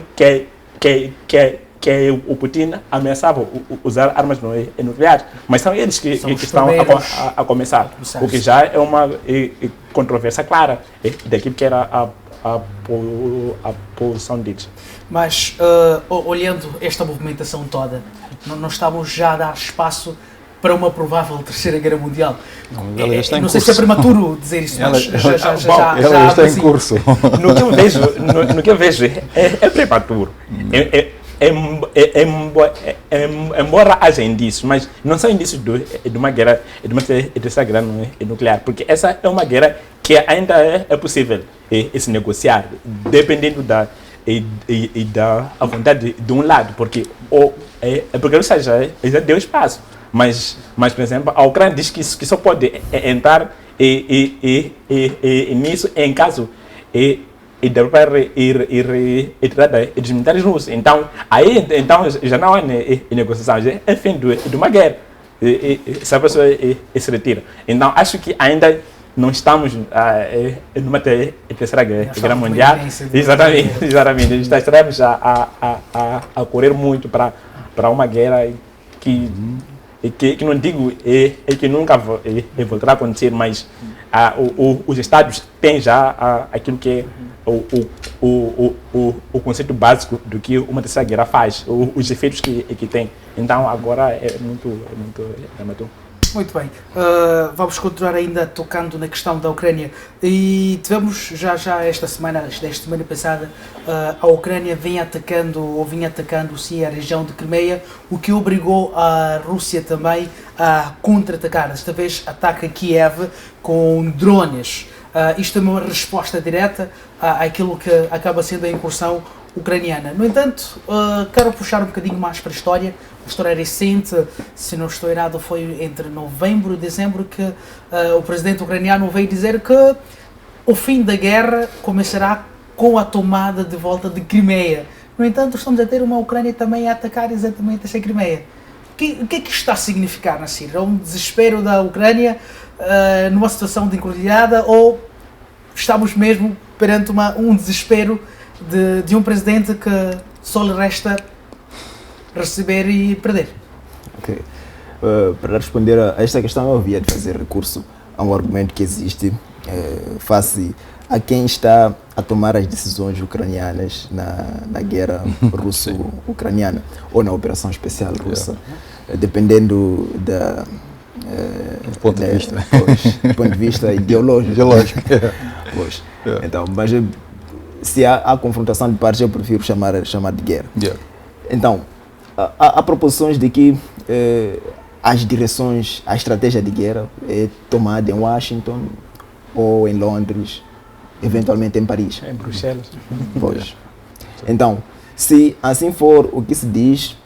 que o Putin ameaçava usar armas nucleares, mas são eles que estão a começar, o que já é uma controvérsia clara daquilo que era a posição deles. Mas, olhando esta movimentação toda, não estamos já a dar espaço para uma provável terceira guerra mundial? Não sei se é prematuro dizer isso, mas já está em curso. No que eu vejo é prematuro. Embora haja indícios, mas não são indícios de uma guerra, de uma terceira guerra nuclear, porque essa é uma guerra que ainda é possível se negociar, dependendo da vontade de um lado, porque a Rússia já deu espaço, mas por exemplo, a Ucrânia diz que só pode entrar nisso em caso e deve retirada dos militares russos. Então já não há negociação, já é fim de uma guerra. Essa pessoa se retira. Então acho que ainda não estamos numa terceira guerra mundial. Exatamente. Estaremos a correr muito para uma guerra que não digo que nunca voltará a acontecer, mas os Estados têm já aquilo que é o conceito básico do que uma terceira guerra faz, os efeitos que tem. Então agora é muito prematuro. Muito bem, vamos continuar ainda tocando na questão da Ucrânia e tivemos já esta semana passada, a Ucrânia vinha atacando sim a região de Crimeia, o que obrigou a Rússia também a contra-atacar. Desta vez ataca Kiev com drones. Isto é uma resposta direta àquilo que acaba sendo a incursão ucraniana. No entanto, quero puxar um bocadinho mais para a história recente. Se não estou errado, foi entre novembro e dezembro que o presidente ucraniano veio dizer que o fim da guerra começará com a tomada de volta de Crimeia, No entanto, estamos a ter uma Ucrânia também a atacar exatamente esta Crimeia. O que é que isto está a significar na Síria? É um desespero da Ucrânia numa situação de encruzilhada, ou estamos mesmo perante um desespero de um presidente que só lhe resta receber e perder? Ok. Para responder a esta questão, eu havia de fazer recurso a um argumento que existe face a quem está a tomar as decisões ucranianas na guerra russo-ucraniana ou na operação especial russa, dependendo do ponto de vista. Do ponto de vista ideológico. Pois. Então, mas se há confrontação de partes, eu prefiro chamar de guerra. Então, há proposições de que as direções, a estratégia de guerra é tomada em Washington ou em Londres, eventualmente em Paris. Em Bruxelas. Pois. Então, se assim for, o que se diz,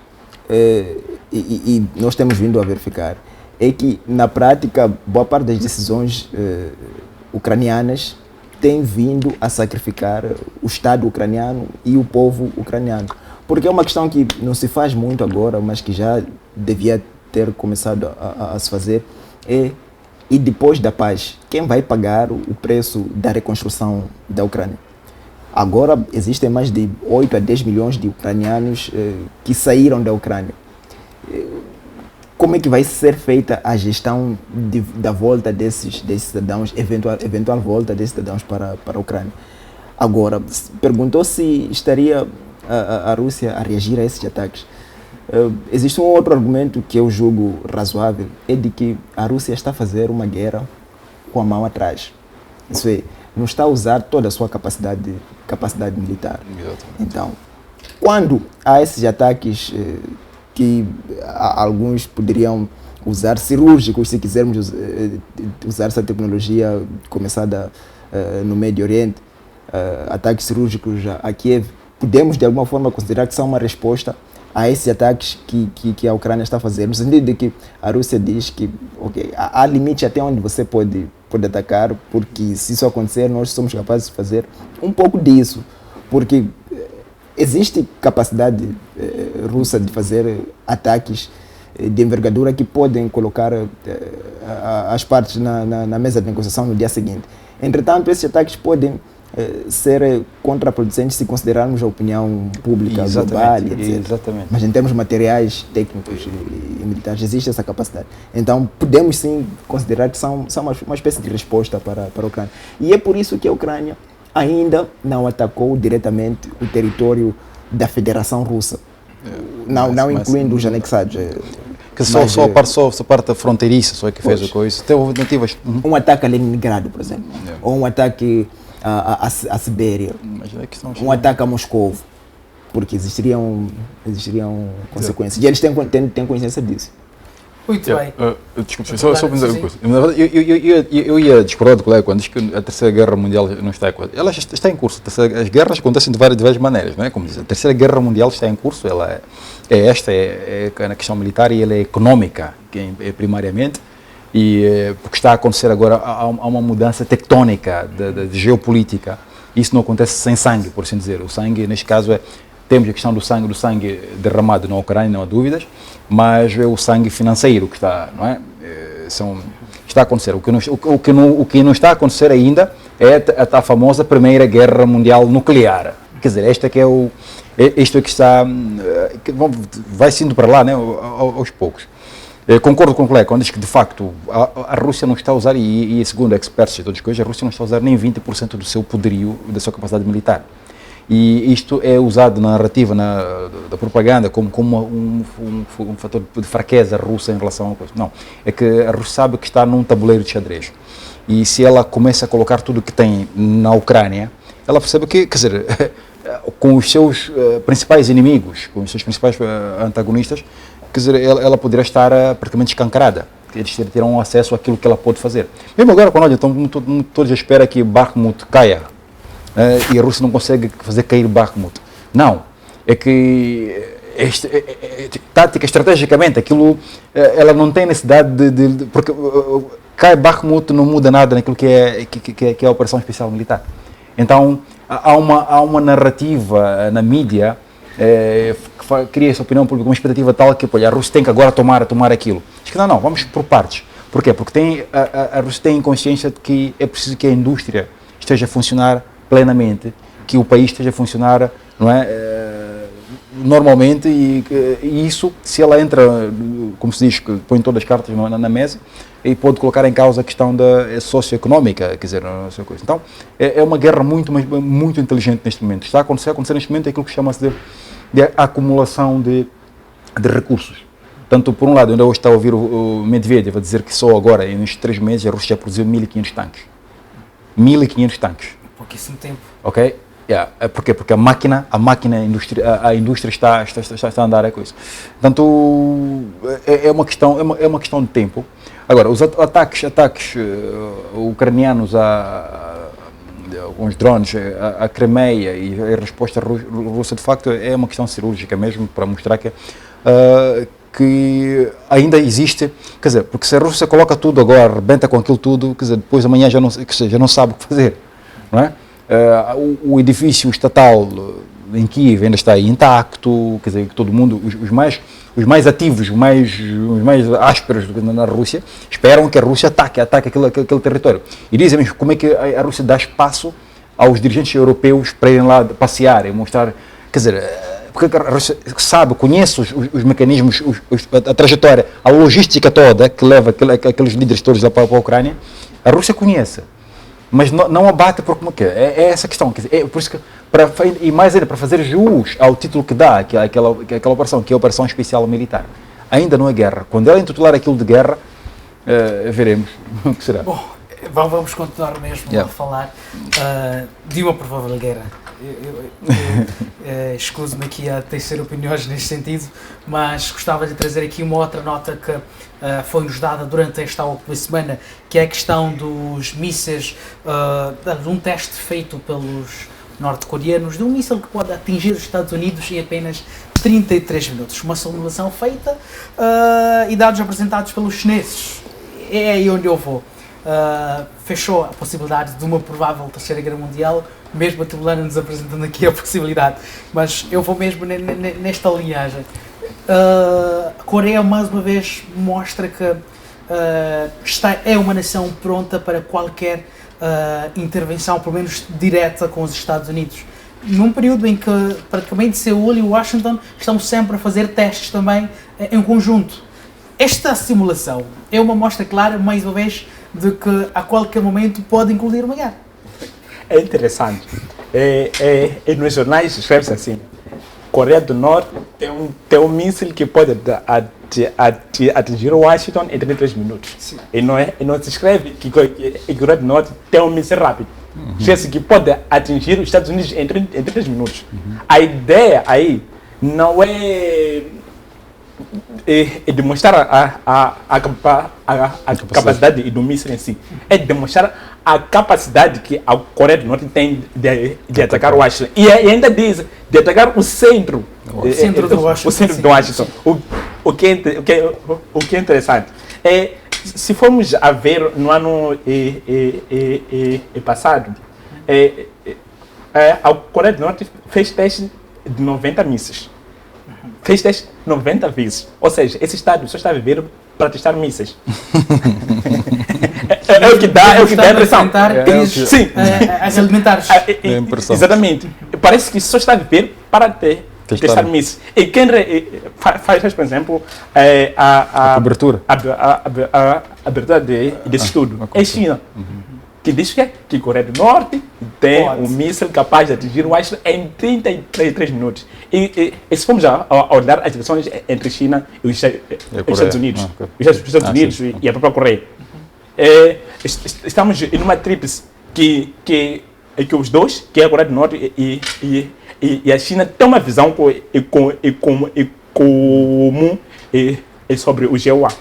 e nós temos vindo a verificar, é que, na prática, boa parte das decisões ucranianas tem vindo a sacrificar o Estado ucraniano e o povo ucraniano. Porque é uma questão que não se faz muito agora, mas que já devia ter começado a se fazer, e depois da paz, quem vai pagar o preço da reconstrução da Ucrânia? Agora existem mais de 8 a 10 milhões de ucranianos que saíram da Ucrânia. Como é que vai ser feita a gestão da volta desses cidadãos, eventual volta desses cidadãos para a Ucrânia? Agora, perguntou se estaria a Rússia a reagir a esses ataques. Existe um outro argumento que eu julgo razoável, é de que a Rússia está a fazer uma guerra com a mão atrás. Isso é, não está a usar toda a sua capacidade militar. Então, quando há esses ataques que alguns poderiam usar cirúrgicos, se quisermos usar essa tecnologia começada no Médio Oriente, ataques cirúrgicos a Kiev, podemos de alguma forma considerar que são uma resposta a esses ataques que a Ucrânia está a fazer, no sentido de que a Rússia diz que há limite até onde você pode atacar, porque se isso acontecer, nós somos capazes de fazer um pouco disso, porque existe capacidade russa de fazer ataques de envergadura que podem colocar as partes na mesa de negociação no dia seguinte. Entretanto, esses ataques podem ser contraproducentes se considerarmos a opinião pública global, etc. Exatamente. Mas em termos materiais, técnicos e militares, existe essa capacidade. Então, podemos sim considerar que são uma espécie de resposta para a Ucrânia. E é por isso que a Ucrânia ainda não atacou diretamente o território da Federação Russa, não incluindo os anexados. Que só a parte fronteiriça só é que fez a coisa. Teve alternativas. Um ataque a Leningrado, por exemplo, ou um ataque a Sibéria, um ataque a Moscou, porque existiriam consequências. E eles têm consciência disso. Muito bem. Desculpe, só para dizer uma coisa. Eu ia discordar do colega quando diz que a Terceira Guerra Mundial não está em curso. Ela está em curso. As guerras acontecem de várias maneiras, não é? Como diz, a Terceira Guerra Mundial está em curso. Ela é na questão militar e ela é económica, primariamente. E porque está a acontecer agora, há uma mudança tectónica de geopolítica. Isso não acontece sem sangue, por assim dizer. O sangue, neste caso, temos a questão do sangue derramado na Ucrânia, não há dúvidas, mas é o sangue financeiro que está, não é? Está a acontecer. O que não está a acontecer ainda é a famosa Primeira Guerra Mundial Nuclear. Quer dizer, isto é que está, vai sendo para lá, né, aos poucos. Concordo com o colega quando diz que, de facto, a Rússia não está a usar, e segundo expertos e todas as coisas, a Rússia não está a usar nem 20% do seu poderio, da sua capacidade militar. E isto é usado na narrativa da propaganda como um fator de fraqueza russa em relação a coisa. Não, é que a Rússia sabe que está num tabuleiro de xadrez. E se ela começa a colocar tudo o que tem na Ucrânia, ela percebe que, quer dizer, com os seus principais inimigos, com os seus principais antagonistas, quer dizer, ela poderá estar praticamente escancarada. Eles terão acesso àquilo que ela pode fazer. Mesmo agora, quando estamos todos à espera que Bakhmut caia, e a Rússia não consegue fazer cair Bakhmut. Não. É que, tática, estrategicamente, aquilo, ela não tem necessidade de porque cai Bakhmut não muda nada naquilo que é a operação especial militar. Então, há uma narrativa na mídia cria essa opinião pública, uma expectativa tal que olha, a Rússia tem que agora tomar aquilo. Diz que não, vamos por partes. Porquê? Porque a Rússia tem consciência de que é preciso que a indústria esteja a funcionar plenamente, que o país esteja a funcionar, não é, normalmente, e isso, se ela entra, como se diz, que põe todas as cartas na mesa, e pode colocar em causa a questão da socioeconómica, quer dizer, não sei coisa. Então, é uma guerra muito inteligente neste momento. Está a acontecer neste momento aquilo que chama-se de acumulação de recursos. Tanto, por um lado, ainda hoje está a ouvir o Medvedev a dizer que só agora, nestes 3 meses, a Rússia já produziu 1.500 tanques. 1.500 tanques. Pouquíssimo tempo. Ok? Porquê? Porque a indústria está a andar a coisa. Portanto, é uma questão de tempo. Agora, os ataques ucranianos com os drones, a Crimeia e a resposta russa, de facto, é uma questão cirúrgica mesmo, para mostrar que ainda existe, quer dizer, porque se a Rússia coloca tudo agora, arrebenta com aquilo tudo, quer dizer, depois amanhã já não sabe o que fazer, não é? O edifício estatal em Kiev ainda está intacto, quer dizer, que todo mundo, os mais ativos, os mais ásperos na Rússia, esperam que a Rússia ataque aquele território. E dizem como é que a Rússia dá espaço aos dirigentes europeus para irem lá passear e mostrar, quer dizer, porque a Rússia sabe, conhece os mecanismos, a trajetória, a logística toda que leva aqueles líderes todos lá para a Ucrânia, a Rússia conhece. Mas não abate por como que é essa questão, quer dizer, por isso que, e mais ainda, para fazer jus ao título que dá aquela operação, que é a Operação Especial Militar, ainda não é guerra. Quando ela intitular aquilo de guerra, veremos o que será. Bom, vamos continuar mesmo a falar de uma provável guerra. Escuso-me aqui a tecer opiniões neste sentido, mas gostava de trazer aqui uma outra nota que foi-nos dada durante esta última semana, que é a questão dos mísseis, de um teste feito pelos norte-coreanos, de um míssil que pode atingir os Estados Unidos em apenas 33 minutos. Uma simulação feita e dados apresentados pelos chineses. É aí onde eu vou. Fechou a possibilidade de uma provável terceira guerra mundial, mesmo a Tibulana nos apresentando aqui a possibilidade, mas eu vou mesmo nesta linhagem. A Coreia mais uma vez mostra que é uma nação pronta para qualquer intervenção, pelo menos direta, com os Estados Unidos, num período em que praticamente Seul e Washington estão sempre a fazer testes também em conjunto. Esta simulação é uma mostra clara, mais uma vez, de que a qualquer momento pode incluir uma guerra. É interessante. Nos jornais escreve-se assim: Coreia do Norte tem um míssil que pode atingir Washington em 33 minutos. Sim. E não se escreve que Coreia do Norte tem um míssil rápido. Escreve-se que pode atingir os Estados Unidos em 33 minutos. A ideia aí não é demonstrar a capacidade do míssil em si. É demonstrar a capacidade que a Coreia do Norte tem de atacar Washington. E ainda diz de atacar o centro do Washington. O centro do Washington. O que é interessante. Se formos a ver no ano passado, a Coreia do Norte fez teste de 90 mísseis. Fez teste 90 vezes. Ou seja, esse Estado só está a viver para testar mísseis. É o que dá a impressão. Sim. As alimentares. Exatamente. Parece que só está a viver para testar mísseis. E quem faz, por exemplo, a cobertura. A abertura desse estudo é a China. Que diz que a Coreia do Norte tem um míssil capaz de atingir Washington em 33 minutos. E se formos a olhar as relações entre China e os Estados Unidos, os Estados Unidos e a própria Coreia, estamos em uma tríplice que os dois, que é a Coreia do Norte e a China, têm uma visão comum sobre o GOA.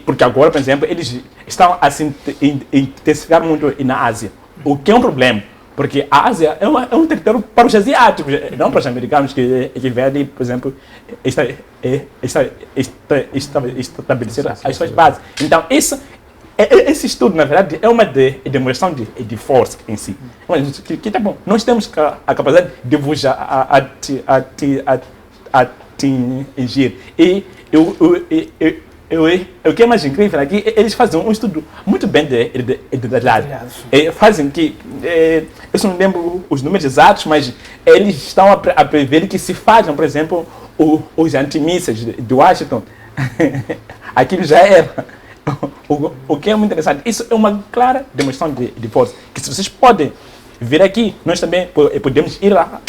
Porque agora, por exemplo, eles estão a se intensificar muito na Ásia, o que é um problema, porque a Ásia é um território para os asiáticos, não para os americanos que vêm, por exemplo, estabelecer as suas bases. Então, esse esse estudo, na verdade, é uma demonstração de força em si. Que tá bom. Nós temos a capacidade de vos atingir. E o que é mais incrível aqui, eles fazem um estudo muito bem detalhado. Fazem que, eu não lembro os números exatos, mas eles estão a prever que se fazem, por exemplo, os antimísseis de Washington, aquilo já era. O que é muito interessante, isso é uma clara demonstração de força, que se vocês podem vir aqui, nós também podemos ir lá,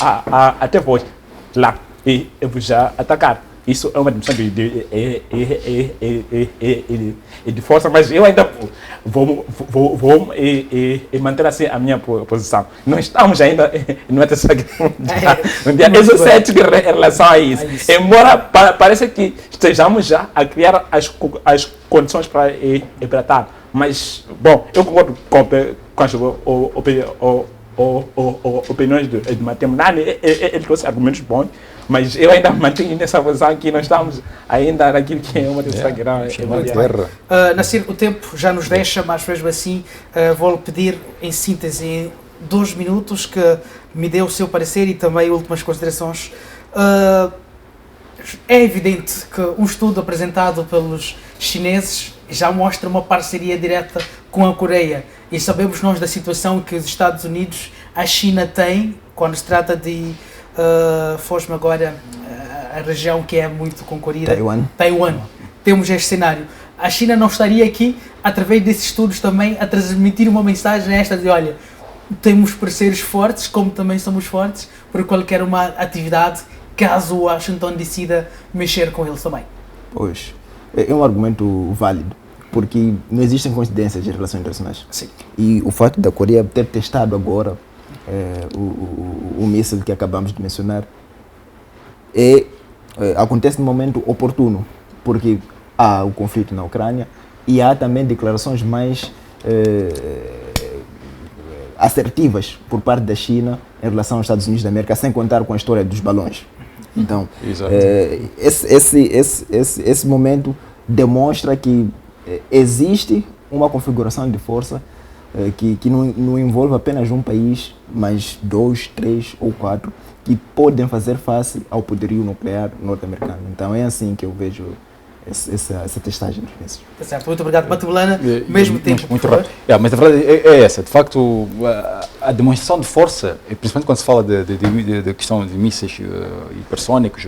até vós, lá, e vos já atacar. Isso é uma demonstração de força, mas eu ainda vou manter assim a minha posição. Não estamos ainda numa terceira guerra mundial. Eu sou cético em relação a isso. Embora pareça que estejamos já a criar as condições para tal. Mas, bom, eu concordo com as opiniões de Matheus. Ele trouxe argumentos bons, mas eu ainda mantenho nessa posição que nós estamos ainda naquilo que é uma terceira guerra mundial. Nassir, o tempo já nos deixa, mas mesmo assim vou-lhe pedir em síntese, em 2 minutos, que me dê o seu parecer e também últimas considerações. É evidente que um estudo apresentado pelos chineses já mostra uma parceria direta com a Coreia, e sabemos nós da situação que os Estados Unidos, a China tem, quando se trata de, foge-me agora, a região que é muito concorrida, Taiwan. Temos este cenário. A China não estaria aqui, através desses estudos também, a transmitir uma mensagem esta de, olha, temos parceiros fortes, como também somos fortes, por qualquer uma atividade, caso Washington decida mexer com eles também. Pois, é um argumento válido, porque não existem coincidências em relações internacionais. Sim. E o fato da Coreia ter testado agora o míssil que acabamos de mencionar acontece no momento oportuno, porque há o conflito na Ucrânia e há também declarações mais assertivas por parte da China em relação aos Estados Unidos da América, sem contar com a história dos balões. Então, esse momento demonstra que existe uma configuração de força que não envolve apenas um país, mas 2, 3 ou 4 que podem fazer face ao poderio nuclear norte-americano. Então é assim que eu vejo essa testagem dos mísseis. Certo, muito obrigado, Matebulana. Mesmo tempo. Muito rápido. Mas a verdade é essa. De facto, a demonstração de força, principalmente quando se fala de questão de mísseis hipersónicos,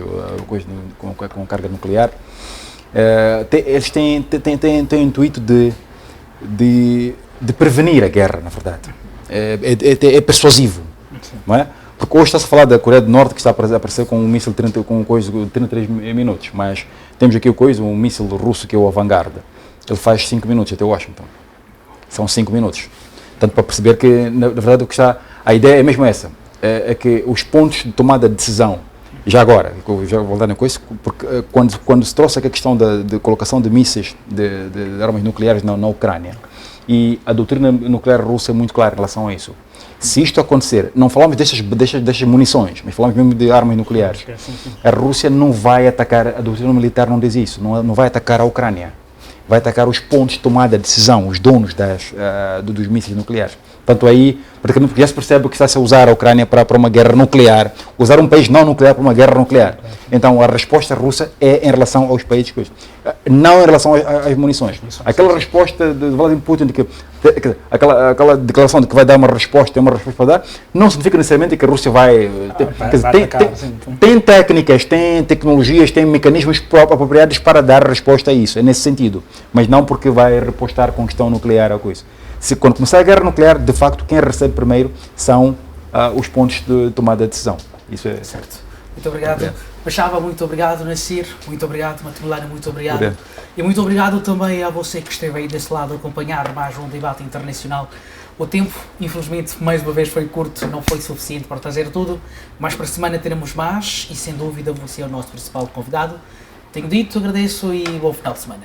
com carga nuclear, eles têm o intuito de prevenir a guerra, na verdade. É persuasivo, não é? Porque hoje está-se a falar da Coreia do Norte, que está a aparecer com um míssil de 33 minutos, mas temos aqui um míssil russo que é o Vanguard. Ele faz 5 minutos até Washington. São 5 minutos. Portanto, para perceber que, na verdade, o que está... A ideia é mesmo essa, é que os pontos de tomada de decisão, já agora, já vou voltar na coisa, porque quando se trouxe a questão de colocação de mísseis, de armas nucleares na Ucrânia, e a doutrina nuclear russa é muito clara em relação a isso. Se isto acontecer, não falamos destas munições, mas falamos mesmo de armas nucleares. A Rússia não vai atacar, a doutrina militar não diz isso, não vai atacar a Ucrânia. Vai atacar os pontos de tomada de decisão, os donos dos mísseis nucleares. Portanto, aí, praticamente, já se percebe que está-se a usar a Ucrânia para uma guerra nuclear, usar um país não nuclear para uma guerra nuclear. Então, a resposta russa é em relação aos países, não em relação às munições. Aquela resposta de Vladimir Putin, aquela declaração de que vai dar uma resposta, tem uma resposta para dar, não significa necessariamente que a Rússia vai... Tem técnicas, tem tecnologias, tem mecanismos apropriados para dar resposta a isso, é nesse sentido. Mas não porque vai repostar com questão nuclear ou coisa. Quando começar a guerra nuclear, de facto, quem recebe primeiro são os pontos de tomada de decisão. Isso é certo. Muito obrigado. Machava, muito obrigado. Nassir, muito obrigado. Matebulana, muito obrigado. E muito obrigado também a você que esteve aí desse lado a acompanhar mais um debate internacional. O tempo, infelizmente, mais uma vez foi curto, não foi suficiente para trazer tudo, mas para a semana teremos mais e, sem dúvida, você é o nosso principal convidado. Tenho dito, agradeço e bom final de semana.